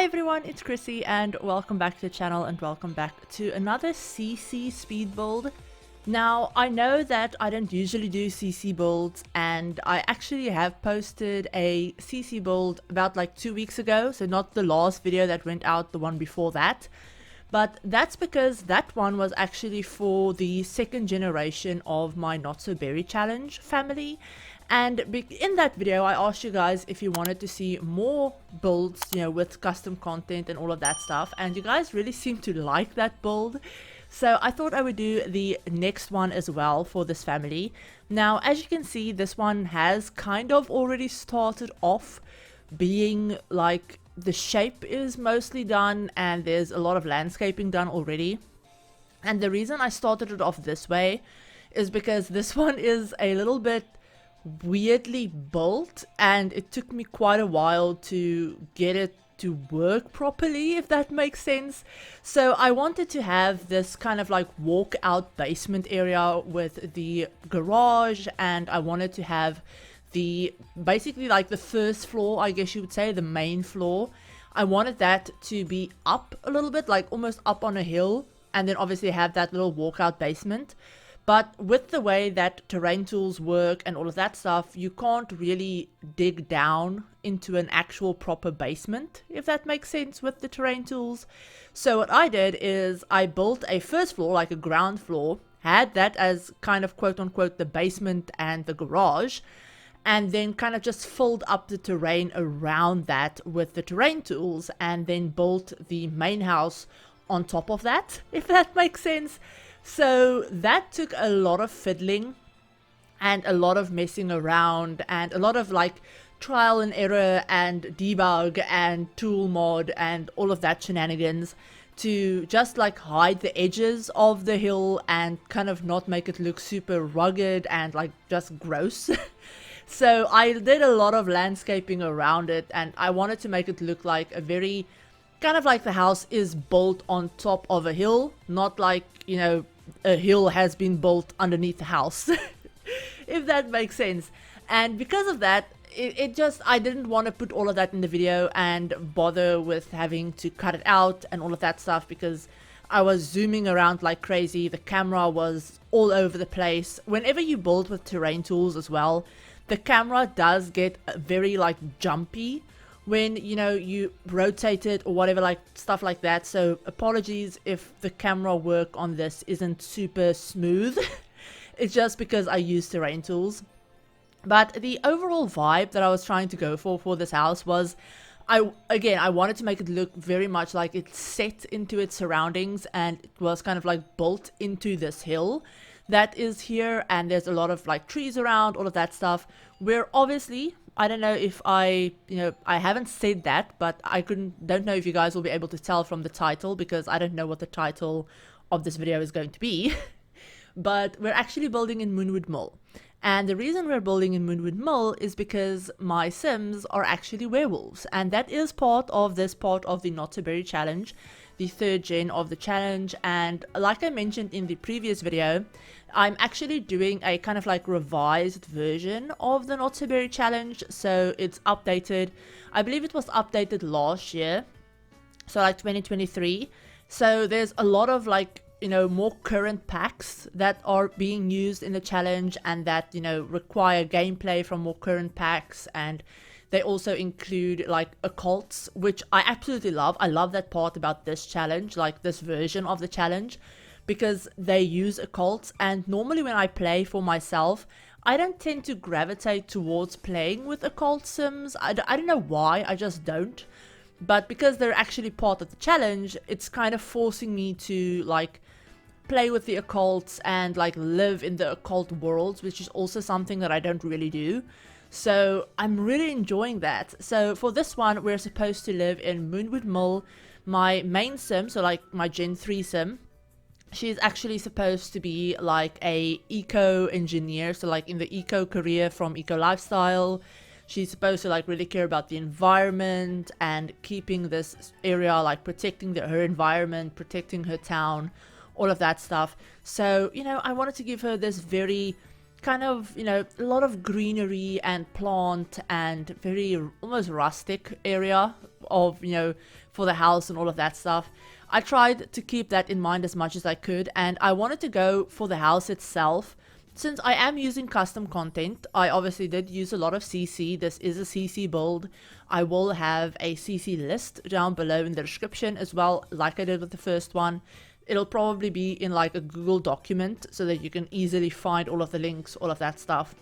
Hi everyone, it's Chrissie and welcome back to the channel and welcome back to another CC speed build. Now, I know that I don't usually do CC builds and I actually have posted a CC build about like 2 weeks ago, so not the last video that went out, the one before that. But that's because that one was actually for the second generation of my Not So Berry Challenge family. And in that video, I asked you guys if you wanted to see more builds, with custom content and all of that stuff. And you guys really seem to like that build. So I thought I would do the next one as well for this family. Now, as you can see, this one has kind of already started off being like the shape is mostly done and there's a lot of landscaping done already. And the reason I started it off this way is because this one is a little bit weirdly built and it took me quite a while to get it to work properly, if that makes sense. So I wanted to have this kind of like walk out basement area with the garage, and I wanted to have the basically like the first floor, I guess you would say, the main floor. I wanted that to be up a little bit, like almost up on a hill, and then obviously have that little walkout basement. But with the way that terrain tools work and all of that stuff, you can't really dig down into an actual proper basement, if that makes sense, with the terrain tools. So what I did is I built a first floor, like a ground floor, had that as kind of quote unquote the basement and the garage, and then kind of just filled up the terrain around that with the terrain tools, and then built the main house on top of that, if that makes sense. So that took a lot of fiddling and a lot of messing around and a lot of like trial and error and debug and tool mod and all of that shenanigans to just like hide the edges of the hill and kind of not make it look super rugged and like just gross. So I did a lot of landscaping around it, and I wanted to make it look like a very kind of like the house is built on top of a hill, not like, a hill has been built underneath the house, if that makes sense. And because of that, I didn't want to put all of that in the video and bother with having to cut it out and all of that stuff, because I was zooming around like crazy. The camera was all over the place. Whenever you build with terrain tools as well, the camera does get very like jumpy when you rotate it or whatever, like stuff like that. So apologies if the camera work on this isn't super smooth. It's just because I use terrain tools. But the overall vibe that I was trying to go for this house was, I wanted to make it look very much like it's set into its surroundings and it was kind of like built into this hill that is here, and there's a lot of like trees around, all of that stuff, where obviously I don't know if I haven't said that, but don't know if you guys will be able to tell from the title, because I don't know what the title of this video is going to be. But we're actually building in Moonwood Mill. And the reason we're building in Moonwood Mill is because my Sims are actually werewolves. And that is part of the Not So Berry Challenge, the third gen of the challenge. And like I mentioned in the previous video, I'm actually doing a kind of like revised version of the Not So Berry Challenge. So it's updated. I believe it was updated last year, so like 2023. So there's a lot of like, more current packs that are being used in the challenge and that, require gameplay from more current packs. And they also include like occults, which I absolutely love. I love that part about this challenge, like this version of the challenge, because they use occults. And normally when I play for myself, I don't tend to gravitate towards playing with occult sims. I don't know why, I just don't. But because they're actually part of the challenge, it's kind of forcing me to like play with the occults and like live in the occult worlds, which is also something that I don't really do. So I'm really enjoying that. So for this one, we're supposed to live in Moonwood Mill. My main sim, so like my Gen 3 sim, she's actually supposed to be like a eco engineer, so like in the eco career from eco lifestyle. She's supposed to like really care about the environment and keeping this area, like protecting her environment, protecting her town, all of that stuff. So I wanted to give her this very kind of, a lot of greenery and plant and very almost rustic area of, for the house and all of that stuff. I tried to keep that in mind as much as I could, and I wanted to go for the house itself. Since I am using custom content, I obviously did use a lot of CC. This is a CC build. I will have a CC list down below in the description as well, like I did with the first one. It'll probably be in like a Google document so that you can easily find all of the links, all of that stuff.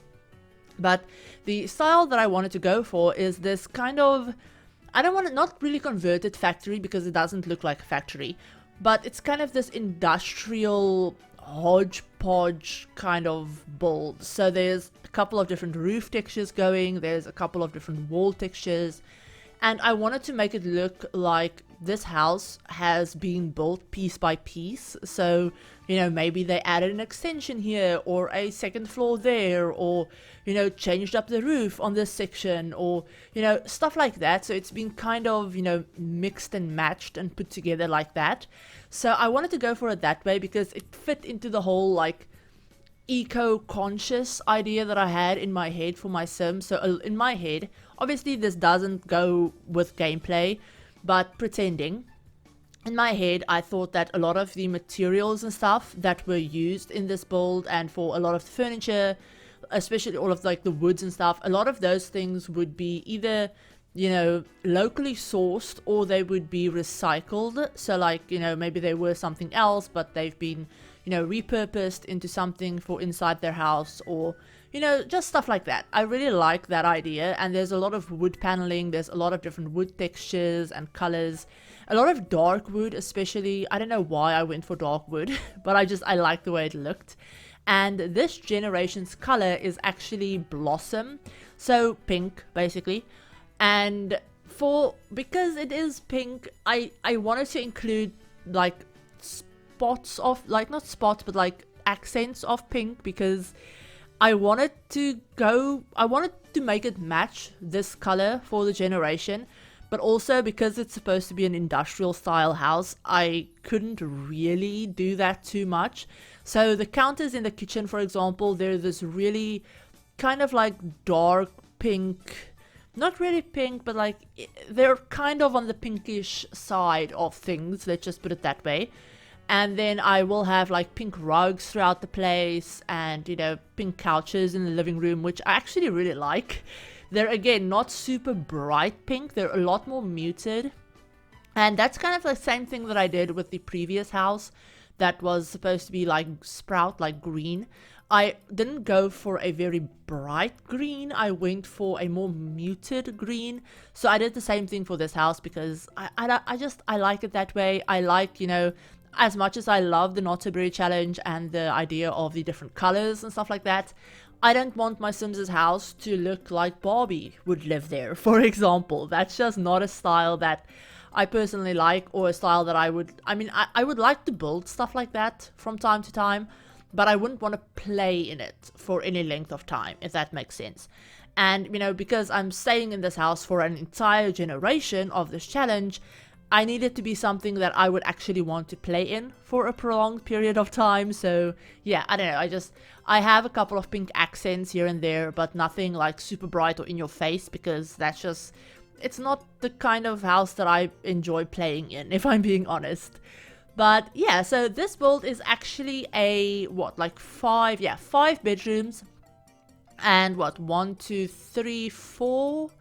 But the style that I wanted to go for is this kind of, I don't want to, not really converted factory because it doesn't look like a factory, but it's kind of this industrial hodgepodge kind of build. So there's a couple of different roof textures going, there's a couple of different wall textures, and I wanted to make it look like this house has been built piece by piece. So, you know, maybe they added an extension here or a second floor there, or, you know, changed up the roof on this section, or, you know, stuff like that. So it's been kind of, you know, mixed and matched and put together like that. So I wanted to go for it that way because it fit into the whole like eco-conscious idea that I had in my head for my sim. So in my head, obviously this doesn't go with gameplay, but pretending, in my head I thought that a lot of the materials and stuff that were used in this build and for a lot of the furniture, especially all of like the woods and stuff, a lot of those things would be either, you know, locally sourced or they would be recycled. So like, you know, maybe they were something else but they've been, you know, repurposed into something for inside their house, or, you know, just stuff like that. I really like that idea, and there's a lot of wood paneling, there's a lot of different wood textures and colors, a lot of dark wood especially. I don't know why I went for dark wood, but I like the way it looked. And this generation's color is actually blossom, so pink basically. And because it is pink, I wanted to include like spots of, like, not spots but like accents of pink, because I wanted to make it match this color for the generation, but also because it's supposed to be an industrial style house, I couldn't really do that too much. So the counters in the kitchen, for example, they're this really kind of like dark pink, not really pink, but like they're kind of on the pinkish side of things, let's just put it that way. And then I will have like pink rugs throughout the place, and, you know, pink couches in the living room, which I actually really like. They're, again, not super bright pink, they're a lot more muted. And that's kind of the same thing that I did with the previous house that was supposed to be like sprout, like green. I didn't go for a very bright green, I went for a more muted green. So I did the same thing for this house because I like it that way. I like, you know, as much as I love the Not So Berry challenge and the idea of the different colors and stuff like that, I don't want my Sims' house to look like Barbie would live there, for example. That's just not a style that I personally like, or a style that I would like to build stuff like that from time to time, but I wouldn't want to play in it for any length of time, if that makes sense. And, you know, because I'm staying in this house for an entire generation of this challenge, I need it to be something that I would actually want to play in for a prolonged period of time. So yeah, I don't know, I have a couple of pink accents here and there, but nothing like super bright or in your face, because that's just, it's not the kind of house that I enjoy playing in, if I'm being honest. But yeah, so this build is actually a, five bedrooms, and one, two, three, four,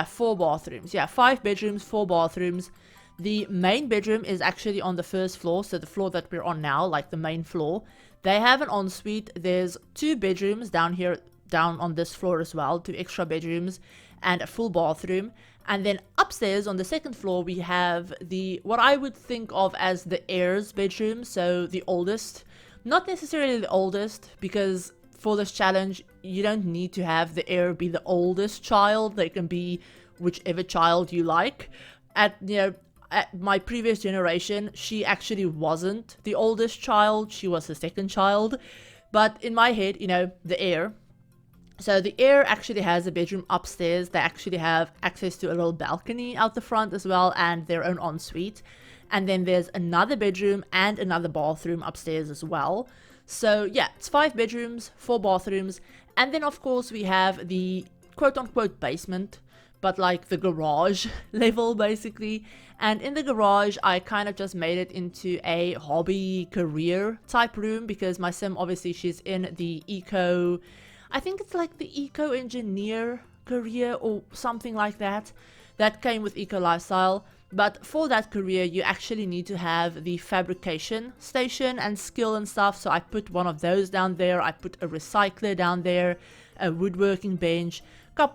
four bathrooms. 5 bedrooms, 4 bathrooms. The main bedroom is actually on the first floor, so the floor that we're on now, like the main floor. They have an ensuite. There's 2 bedrooms down here, down on this floor as well, 2 extra bedrooms and a full bathroom. And then upstairs on the second floor we have what I would think of as the heir's bedroom, so the oldest. Not necessarily the oldest, because for this challenge you don't need to have the heir be the oldest child. They can be whichever child you like. At my previous generation, she actually wasn't the oldest child, she was the second child. But in my head, you know, the heir. So the heir actually has a bedroom upstairs. They actually have access to a little balcony out the front as well, and their own ensuite. And then there's another bedroom and another bathroom upstairs as well. So yeah, it's 5 bedrooms, 4 bathrooms. And then of course we have the quote-unquote basement. but like the garage level basically. And in the garage, I kind of just made it into a hobby career type room because my sim, obviously, she's in the eco, I think it's like the eco engineer career or something like that. That came with eco lifestyle. But for that career, you actually need to have the fabrication station and skill and stuff. So I put one of those down there. I put a recycler down there, a woodworking bench,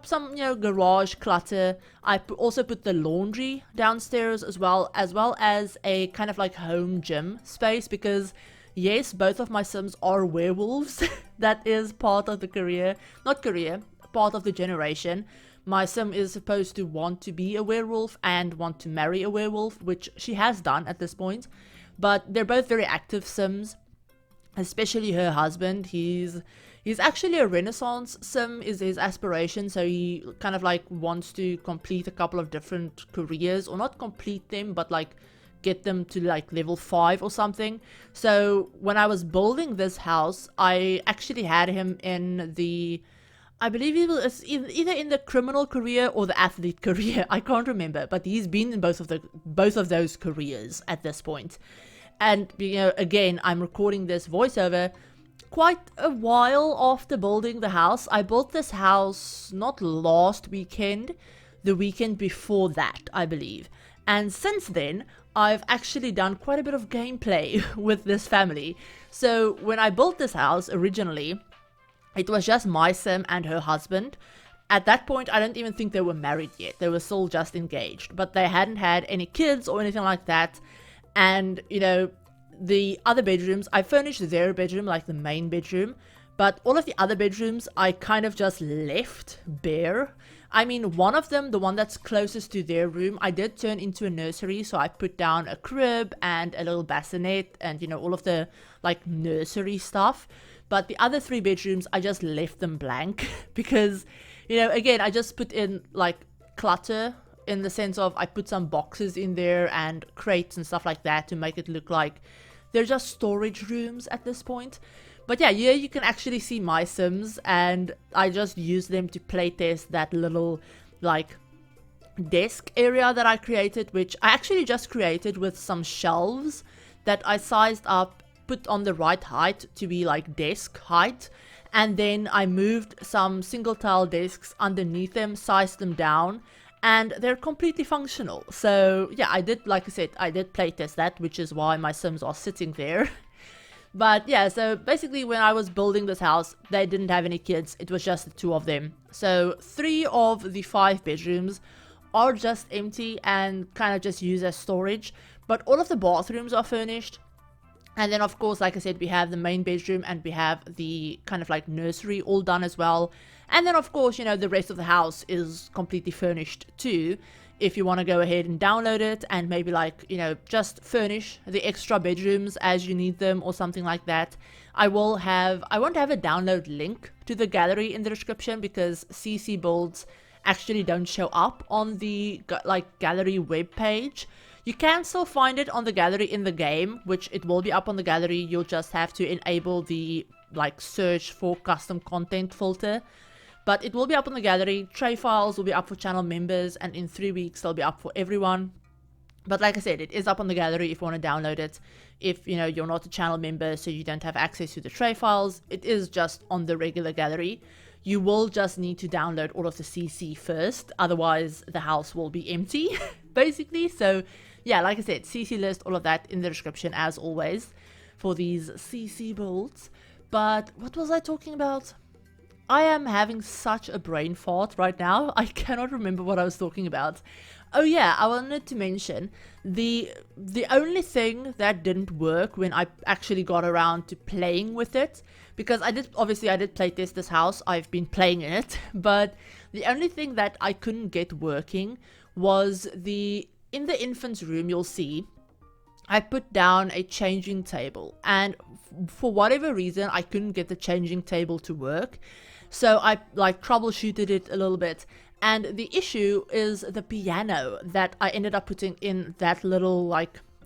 some, garage clutter. I also put the laundry downstairs as well as a kind of like home gym space because yes, both of my sims are werewolves. That is part of the part of the generation. My sim is supposed to want to be a werewolf and want to marry a werewolf, which she has done at this point. But they're both very active sims, especially her husband. He's actually a Renaissance sim is his aspiration, so he kind of like wants to complete a couple of different careers, or not complete them, but like get them to like level 5 or something. So when I was building this house, I actually had him in the, I believe he was either in the criminal career or the athlete career. I can't remember, but he's been in both of those careers at this point. And again, I'm recording this voiceover quite a while after building the house. I built this house not last weekend, the weekend before that, I believe. And since then, I've actually done quite a bit of gameplay with this family. So when I built this house originally, it was just my sim and her husband. At that point, I don't even think they were married yet. They were still just engaged. But they hadn't had any kids or anything like that. And, the other bedrooms, I furnished their bedroom, like the main bedroom. But all of the other bedrooms, I kind of just left bare. I mean, one of them, the one that's closest to their room, I did turn into a nursery. So I put down a crib and a little bassinet and, all of the, like, nursery stuff. But the other 3 bedrooms, I just left them blank because, again, I just put in like clutter in the sense of I put some boxes in there and crates and stuff like that to make it look like they're just storage rooms at this point. But yeah, you can actually see my sims and I just use them to playtest that little like desk area that I created, which I actually just created with some shelves that I sized up, put on the right height to be like desk height, and then I moved some single tile desks underneath them, sized them down, and they're completely functional. So yeah, I did, like I said, I did playtest that, which is why my sims are sitting there. But yeah, so basically when I was building this house, they didn't have any kids. It was just the 2 of them. So 3 of the 5 bedrooms are just empty and kind of just used as storage, but all of the bathrooms are furnished. And then, of course, like I said, we have the main bedroom and we have the kind of like nursery all done as well. And then, of course, the rest of the house is completely furnished too. If you want to go ahead and download it and maybe like, just furnish the extra bedrooms as you need them or something like that. I won't have a download link to the gallery in the description because CC builds actually don't show up on the gallery web page. You can still find it on the gallery in the game, which it will be up on the gallery. You'll just have to enable the search for custom content filter. But it will be up on the gallery. Tray files will be up for channel members, and in 3 weeks they'll be up for everyone. But like I said, it is up on the gallery if you want to download it. If you're not a channel member, so you don't have access to the tray files, it is just on the regular gallery. You will just need to download all of the CC first, otherwise the house will be empty, basically. So yeah, like I said, CC list, all of that in the description as always for these CC builds. But what was I talking about? I am having such a brain fart right now. I cannot remember what I was talking about. Oh yeah, I wanted to mention the only thing that didn't work when I actually got around to playing with it, because I did playtest this house. I've been playing in it, but the only thing that I couldn't get working was in the infant's room. You'll see I put down a changing table, and for whatever reason I couldn't get the changing table to work. So I troubleshooted it a little bit, and the issue is the piano that I ended up putting in that little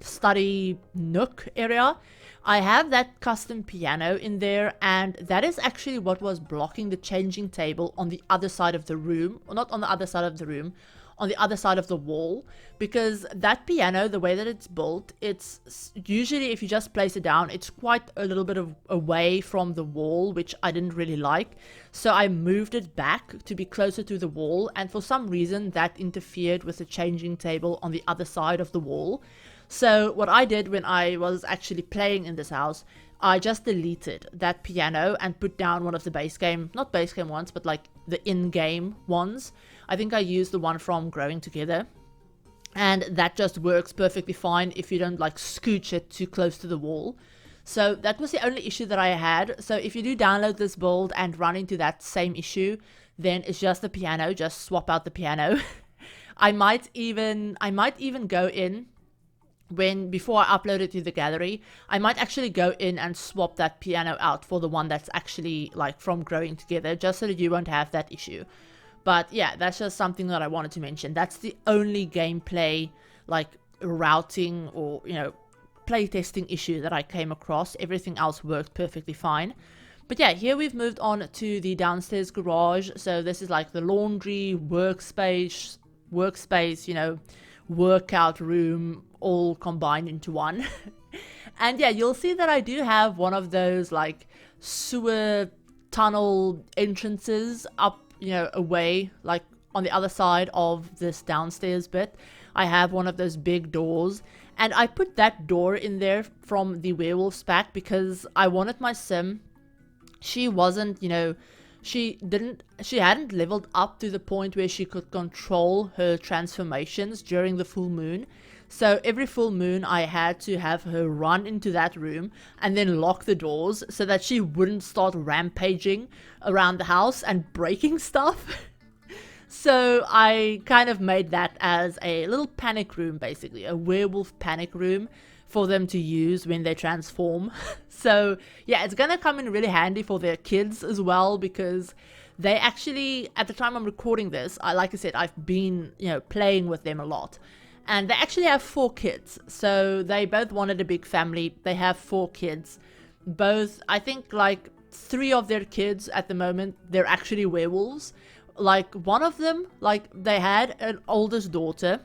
study nook area. I have that custom piano in there, and that is actually what was blocking the changing table on the other side of the room, or not on the other side of the room, on the other side of the wall, because that piano, the way that it's built, it's usually, if you just place it down, it's quite a little bit of away from the wall, which I didn't really like. So I moved it back to be closer to the wall, and for some reason that interfered with the changing table on the other side of the wall. So what I did when I was actually playing in this house, I just deleted that piano and put down one of the base game, not base game ones, but like the in-game ones. I think I used the one from Growing Together, and that just works perfectly fine if you don't like scooch it too close to the wall. So that was the only issue that I had. So if you do download this build and run into that same issue, then it's just the piano. Just swap out the piano. I might even go in before I upload it to the gallery, I might actually go in and swap that piano out for the one that's actually like from Growing Together, just so that you won't have that issue. But yeah, that's just something that I wanted to mention. That's the only gameplay like routing or, you know, playtesting issue that I came across. Everything else worked perfectly fine. But yeah, here we've moved on to the downstairs garage. So this is like the laundry, workspace, you know, workout room, all combined into one. And yeah, you'll see that I do have one of those like sewer tunnel entrances up, you know, away, like on the other side of this downstairs bit. I have one of those big doors, and I put that door in there from the Werewolves pack because I wanted my sim, she wasn't, you know, she hadn't leveled up to the point where she could control her transformations during the full moon. So every full moon I had to have her run into that room and then lock the doors so that she wouldn't start rampaging around the house and breaking stuff. So I kind of made that as a little panic room, basically a werewolf panic room for them to use when they transform. So yeah, it's gonna come in really handy for their kids as well, because they actually, at the time I'm recording this, like I said, I've been, you know, playing with them a lot, and they actually have 4 kids. So they both wanted a big family. They have 4 kids, both, I think like 3 of their kids at the moment, they're actually werewolves. Like one of them, like they had an oldest daughter,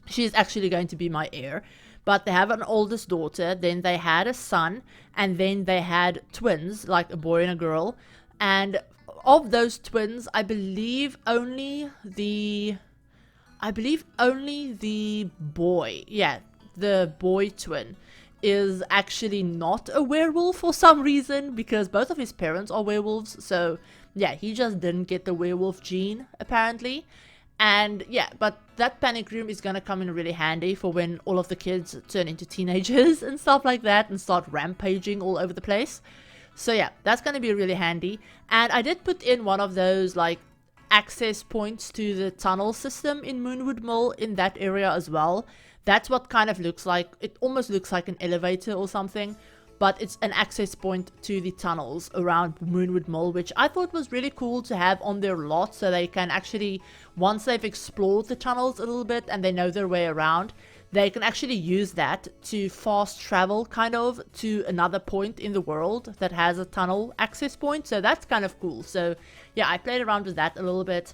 she's actually going to be my heir. But they have an oldest daughter, then they had a son, and then they had twins, like a boy and a girl. And of those twins, I believe only the boy, yeah, the boy twin is actually not a werewolf for some reason, because both of his parents are werewolves. So yeah, he just didn't get the werewolf gene, apparently. And yeah, but that panic room is going to come in really handy for when all of the kids turn into teenagers and stuff like that and start rampaging all over the place. So yeah, that's going to be really handy. And I did put in one of those like access points to the tunnel system in Moonwood Mill in that area as well. That's what kind of looks like, it almost looks like an elevator or something, but it's an access point to the tunnels around Moonwood Mill, which I thought was really cool to have on their lot, so they can actually, once they've explored the tunnels a little bit and they know their way around, they can actually use that to fast travel kind of to another point in the world that has a tunnel access point. So that's kind of cool. So yeah, I played around with that a little bit,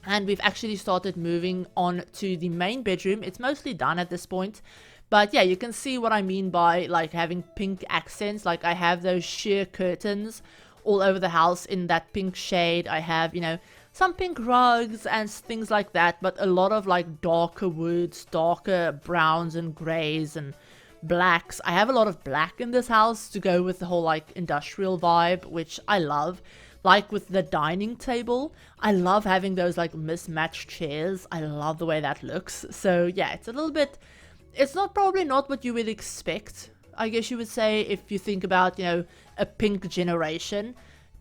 and we've actually started moving on to the main bedroom. It's mostly done at this point. But yeah, you can see what I mean by like having pink accents. Like I have those sheer curtains all over the house in that pink shade. I have, you know, some pink rugs and things like that, but a lot of like darker woods, darker browns and grays and blacks. I have a lot of black in this house to go with the whole like industrial vibe, which I love. Like with the dining table, I love having those like mismatched chairs. I love the way that looks. So yeah, it's a little bit, it's probably not what you would expect, I guess you would say, if you think about, you know, a pink generation.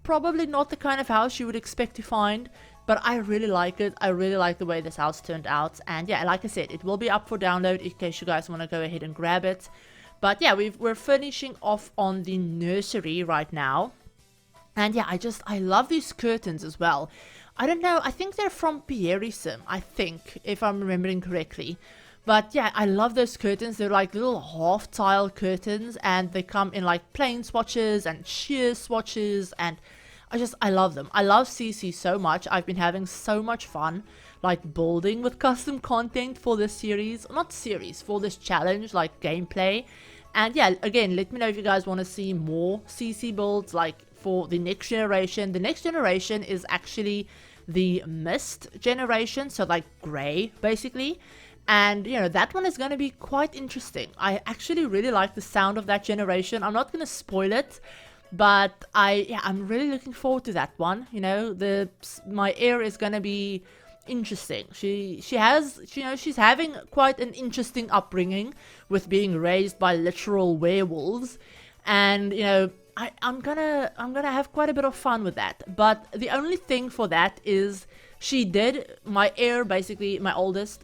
Probably not the kind of house you would expect to find, but I really like it. I really like the way this house turned out. And yeah, like I said, it will be up for download in case you guys want to go ahead and grab it. But yeah, we're finishing off on the nursery right now. And yeah, I love these curtains as well. I don't know, I think they're from Pierre Sim, I think, if I'm remembering correctly. But yeah, I love those curtains. They're like little half tile curtains, and they come in like plain swatches and sheer swatches, and I love them. I love CC so much. I've been having so much fun like building with custom content for this series, not series, for this challenge, like gameplay. And yeah, again, let me know if you guys want to see more CC builds like for the next generation. The next generation is actually the mist generation, so like gray basically. And you know, that one is going to be quite interesting. I actually really like the sound of that generation. I'm not going to spoil it, but I'm really looking forward to that one. You know, my heir is going to be interesting. She has, you know, she's having quite an interesting upbringing with being raised by literal werewolves, and you know, I'm gonna have quite a bit of fun with that. But the only thing for that is my heir, basically my oldest,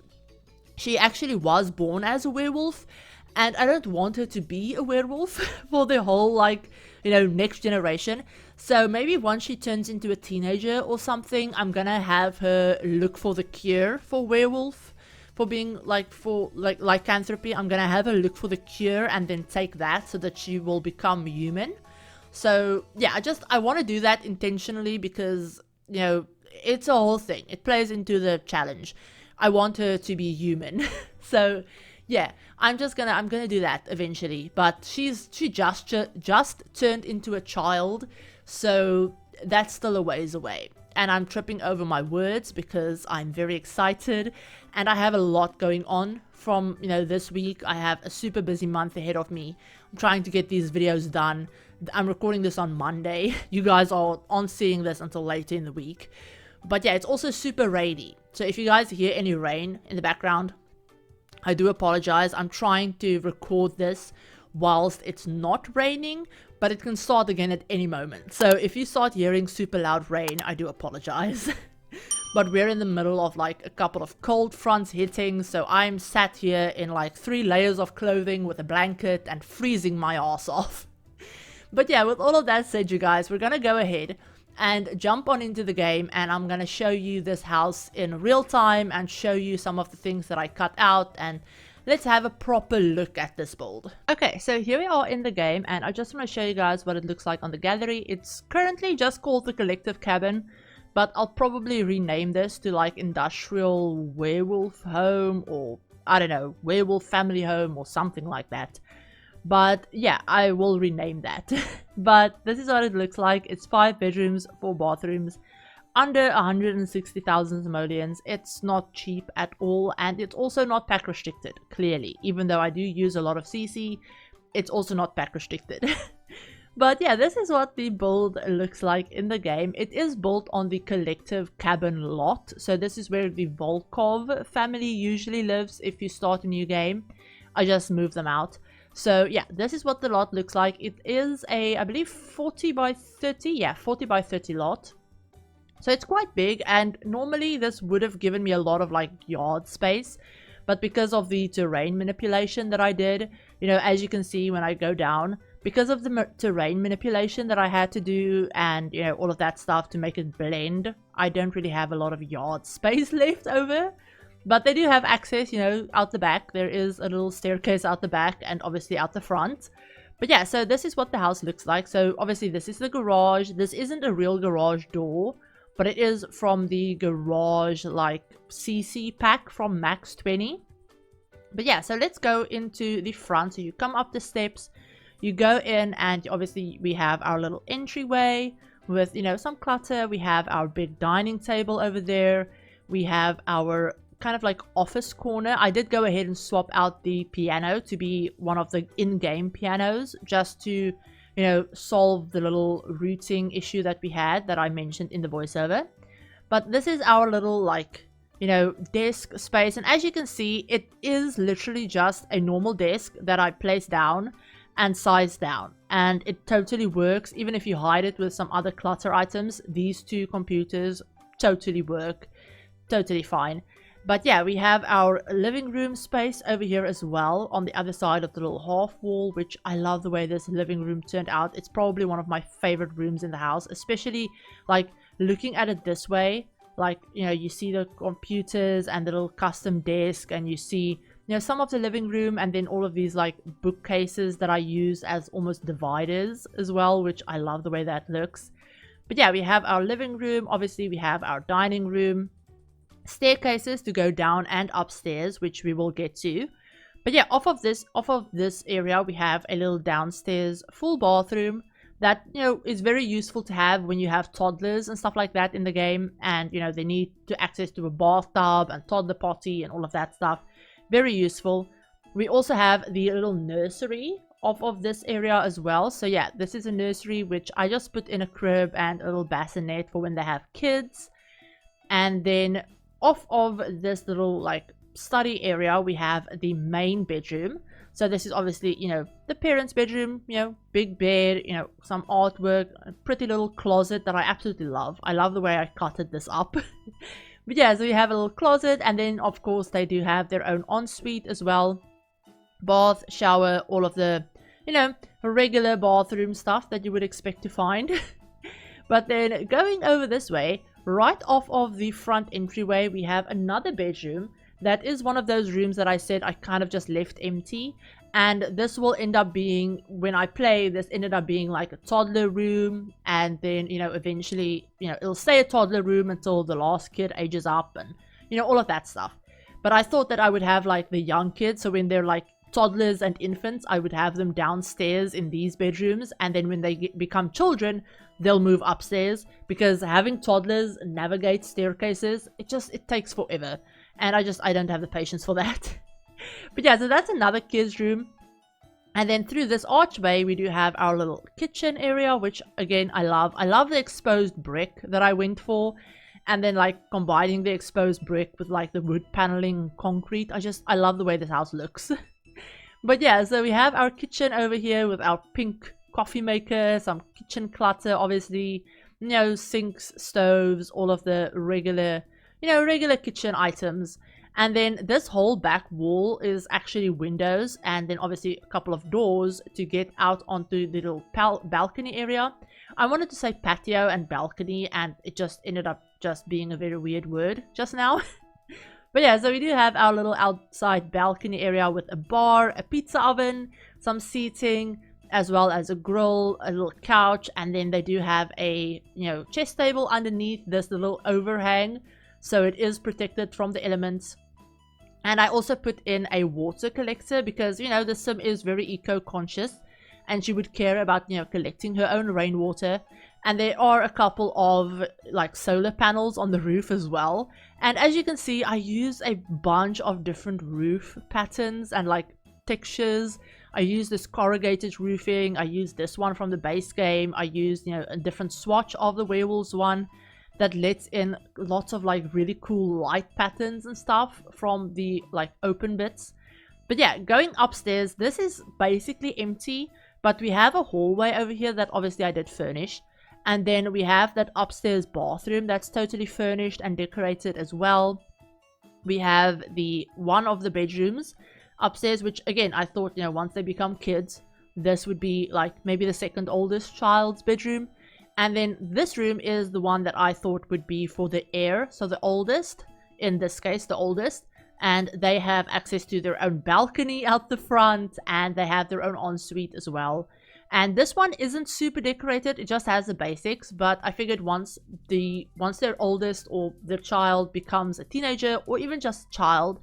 she actually was born as a werewolf, and I don't want her to be a werewolf for the whole, like, you know, next generation. So maybe once she turns into a teenager or something, I'm gonna have her look for the cure for werewolf, for being like, for like lycanthropy. I'm gonna have her look for the cure and then take that so that she will become human. So yeah, I want to do that intentionally because, you know, it's a whole thing. It plays into the challenge. I want her to be human. So yeah, I'm gonna do that eventually. But she just turned into a child, so that's still a ways away. And I'm tripping over my words because I'm very excited, and I have a lot going on from, you know, this week. I have a super busy month ahead of me. I'm trying to get these videos done. I'm recording this on Monday. You guys are on seeing this until later in the week. But yeah, it's also super rainy. So if you guys hear any rain in the background, I do apologize. I'm trying to record this whilst it's not raining, but it can start again at any moment. So if you start hearing super loud rain, I do apologize. But we're in the middle of like a couple of cold fronts hitting, so I'm sat here in like 3 layers of clothing with a blanket and freezing my ass off. But yeah, with all of that said, you guys, we're gonna go ahead and jump on into the game, and I'm gonna show you this house in real time and show you some of the things that I cut out, and let's have a proper look at this build. Okay, so here we are in the game, and I just want to show you guys what it looks like on the gallery. It's currently just called the Collective Cabin, but I'll probably rename this to like Industrial Werewolf Home, or I don't know, Werewolf Family Home or something like that. But yeah, I will rename that. But this is what it looks like. It's 5 bedrooms, 4 bathrooms, under 160,000 simoleons. It's not cheap at all, and it's also not pack restricted, clearly. Even though I do use a lot of CC, it's also not pack restricted. But yeah, this is what the build looks like in the game. It is built on the Collective Cabin lot. So this is where the Volkov family usually lives if you start a new game. I just moved them out. So yeah, this is what the lot looks like. It is a, I believe, 40 by 30. Yeah, 40 by 30 lot. So it's quite big, and normally this would have given me a lot of like yard space. But because of the terrain manipulation that I did, you know, as you can see when I go down, because of the terrain manipulation that I had to do and, you know, all of that stuff to make it blend, I don't really have a lot of yard space left over. But they do have access, you know, out the back. There is a little staircase out the back and obviously out the front. But yeah, so this is what the house looks like. So obviously this is the garage. This isn't a real garage door, but it is from the garage like CC pack from Max 20. But yeah, so let's go into the front. So you come up the steps, you go in, and obviously we have our little entryway with, you know, some clutter. We have our big dining table over there. We have our kind of like office corner. I did go ahead and swap out the piano to be one of the in-game pianos just to, you know, solve the little routing issue that we had that I mentioned in the voiceover. But this is our little like, you know, desk space, and as you can see, it is literally just a normal desk that I placed down and sized down, and it totally works. Even if you hide it with some other clutter items, these 2 computers totally work, totally fine. But yeah, we have our living room space over here as well on the other side of the little half wall, which I love the way this living room turned out. It's probably one of my favorite rooms in the house, especially like looking at it this way. Like, you know, you see the computers and the little custom desk, and you see you know, some of the living room, and then all of these like bookcases that I use as almost dividers as well, which I love the way that looks. But yeah, we have our living room. Obviously, we have our dining room, staircases to go down and upstairs, which we will get to. But yeah, off of this area, we have a little downstairs full bathroom that, you know, is very useful to have when you have toddlers and stuff like that in the game, and you know, they need to access to a bathtub and toddler potty and all of that stuff. Very useful. We also have the little nursery off of this area as well. So yeah, this is a nursery which I just put in a crib and a little bassinet for when they have kids. And then off of this little like study area, we have the main bedroom. So this is obviously, you know, the parents' bedroom, you know, big bed, you know, some artwork, a pretty little closet that I absolutely love. I love the way I cutted this up. But yeah, so you have a little closet, and then of course they do have their own ensuite as well. Bath, shower, all of the, you know, regular bathroom stuff that you would expect to find. But then going over this way, right off of the front entryway, we have another bedroom. That is one of those rooms that I said I kind of just left empty. And this will end up being, when I play, this ended up being like a toddler room. And then, you know, eventually, you know, it'll stay a toddler room until the last kid ages up and, you know, all of that stuff. But I thought that I would have like the young kids. So when they're like toddlers and infants, I would have them downstairs in these bedrooms. And then when they become children, they'll move upstairs. Because having toddlers navigate staircases, it takes forever. And I don't have the patience for that. But yeah, so that's another kid's room. And then through this archway, we do have our little kitchen area, which again, I love. I love the exposed brick that I went for. And then like combining the exposed brick with like the wood paneling concrete. I love the way this house looks. But yeah, so we have our kitchen over here with our pink coffee maker, some kitchen clutter, obviously, you know, sinks, stoves, all of the regular, you know, regular kitchen items. And then this whole back wall is actually windows, and then obviously a couple of doors to get out onto the little balcony area. I wanted to say patio and balcony, and it just ended up just being a very weird word just now. But yeah, so we do have our little outside balcony area with a bar, a pizza oven, some seating, as well as a grill, a little couch, and then they do have a, you know, chest table underneath this little overhang, so it is protected from the elements. And I also put in a water collector because, you know, the sim is very eco-conscious and she would care about, you know, collecting her own rainwater. And there are a couple of like solar panels on the roof as well. And as you can see, I use a bunch of different roof patterns and like textures. I use this corrugated roofing. I use this one from the base game. I used, you know, a different swatch of the Werewolves one that lets in lots of like really cool light patterns and stuff from the like open bits. But yeah, going upstairs, this is basically empty, but we have a hallway over here that obviously I did furnish. And then we have that upstairs bathroom that's totally furnished and decorated as well. We have the one of the bedrooms upstairs, which again, I thought, you know, once they become kids, this would be like maybe the second oldest child's bedroom. And then this room is the one that I thought would be for the heir, so the oldest, in this case the oldest, and they have access to their own balcony out the front, and they have their own ensuite as well. And this one isn't super decorated, it just has the basics, but I figured once their oldest or their child becomes a teenager or even just child,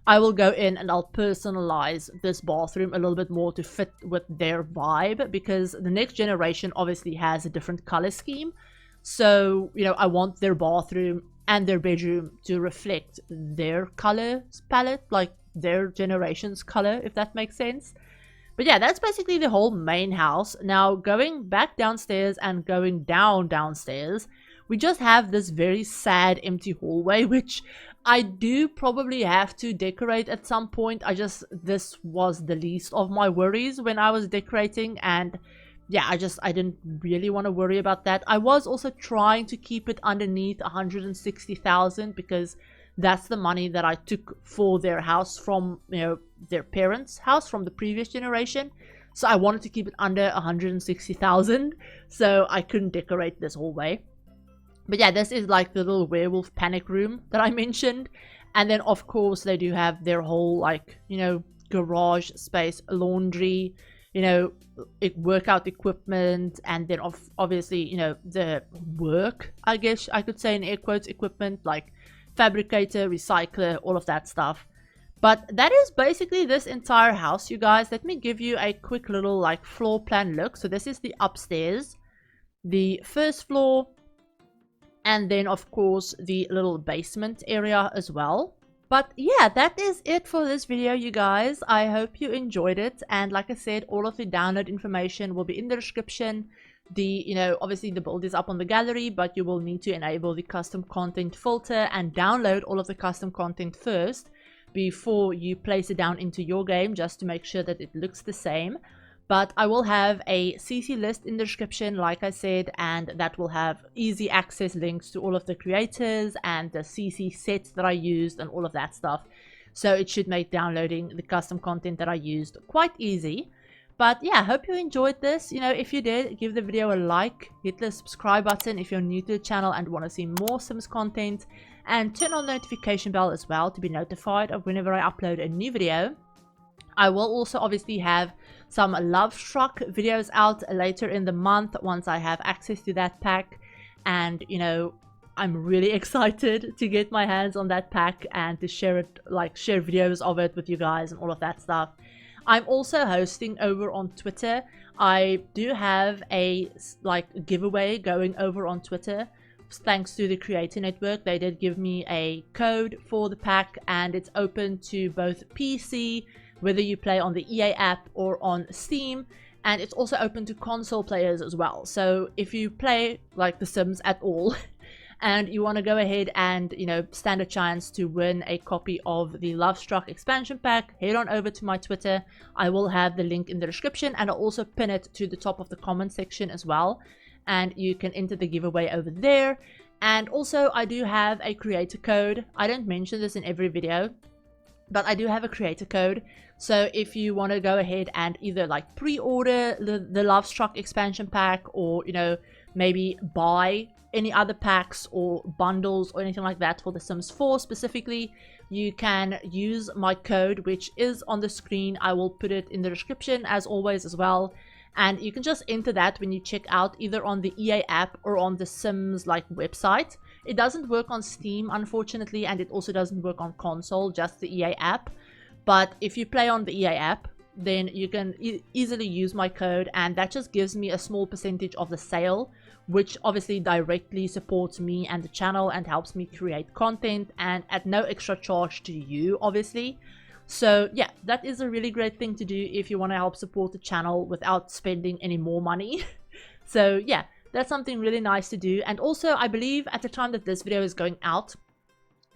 I will go in and I'll personalize this bathroom a little bit more to fit with their vibe, because the next generation obviously has a different color scheme. So, you know, I want their bathroom and their bedroom to reflect their color palette, like their generation's color, if that makes sense. But yeah, that's basically the whole main house. Now, going back downstairs and going downstairs, we just have this very sad empty hallway, which I do probably have to decorate at some point. This was the least of my worries when I was decorating, and yeah, I didn't really want to worry about that. I was also trying to keep it underneath 160,000 because that's the money that I took for their house from, you know, their parents' house from the previous generation. So I wanted to keep it under 160,000, so I couldn't decorate this hallway. But yeah, this is like the little werewolf panic room that I mentioned. And then of course they do have their whole, like, you know, garage space, laundry, you know, workout equipment, and then obviously, you know, the work, I guess I could say in air quotes, equipment like fabricator, recycler, all of that stuff. But that is basically this entire house, you guys. Let me give you a quick little like floor plan look. So this is the upstairs, the first floor, and then of course the little basement area as well. But yeah, that is it for this video, you guys. I hope you enjoyed it, and like I said, all of the download information will be in the description. You know, obviously the build is up on the gallery, but you will need to enable the custom content filter and download all of the custom content first before you place it down into your game, just to make sure that it looks the same. But I will have a CC list in the description, like I said, and that will have easy access links to all of the creators and the CC sets that I used and all of that stuff. So it should make downloading the custom content that I used quite easy. But yeah, I hope you enjoyed this. You know, if you did, give the video a like, hit the subscribe button if you're new to the channel and want to see more Sims content, and turn on the notification bell as well to be notified of whenever I upload a new video. I will also obviously have some Love Struck videos out later in the month once I have access to that pack. And, you know, I'm really excited to get my hands on that pack and to share it, like share videos of it with you guys and all of that stuff. I'm also hosting over on Twitter. I do have a like giveaway going over on Twitter. Thanks to the Creator Network, they did give me a code for the pack, and it's open to both PC, whether you play on the EA app or on Steam, and it's also open to console players as well. So if you play like The Sims at all and you want to go ahead and, you know, stand a chance to win a copy of the Love Struck expansion pack, head on over to my Twitter. I will have the link in the description, and I'll also pin it to the top of the comment section as well, and you can enter the giveaway over there. And also I do have a creator code. I don't mention this in every video, but I do have a creator code. So if you want to go ahead and either like pre-order the Love Struck expansion pack, or, you know, maybe buy any other packs or bundles or anything like that for The Sims 4 specifically, you can use my code, which is on the screen. I will put it in the description as always as well. And you can just enter that when you check out, either on the EA app or on the Sims like website. It doesn't work on Steam, unfortunately, and it also doesn't work on console, just the EA app. But if you play on the EA app, then you can easily use my code, and that just gives me a small percentage of the sale, which obviously directly supports me and the channel and helps me create content, and at no extra charge to you, obviously. So yeah, that is a really great thing to do if you want to help support the channel without spending any more money. So yeah, that's something really nice to do. And also, I believe at the time that this video is going out,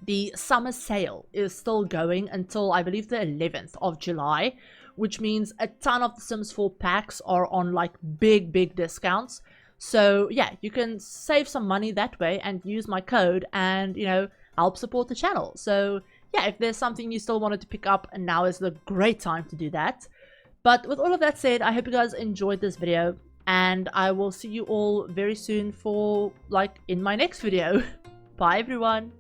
the summer sale is still going until, I believe, the 11th of July, which means a ton of the Sims 4 packs are on like big discounts. So yeah, you can save some money that way and use my code and, you know, help support the channel. So yeah, if there's something you still wanted to pick up, and now is the great time to do that. But with all of that said, I hope you guys enjoyed this video, and I will see you all very soon for like in my next video. Bye everyone.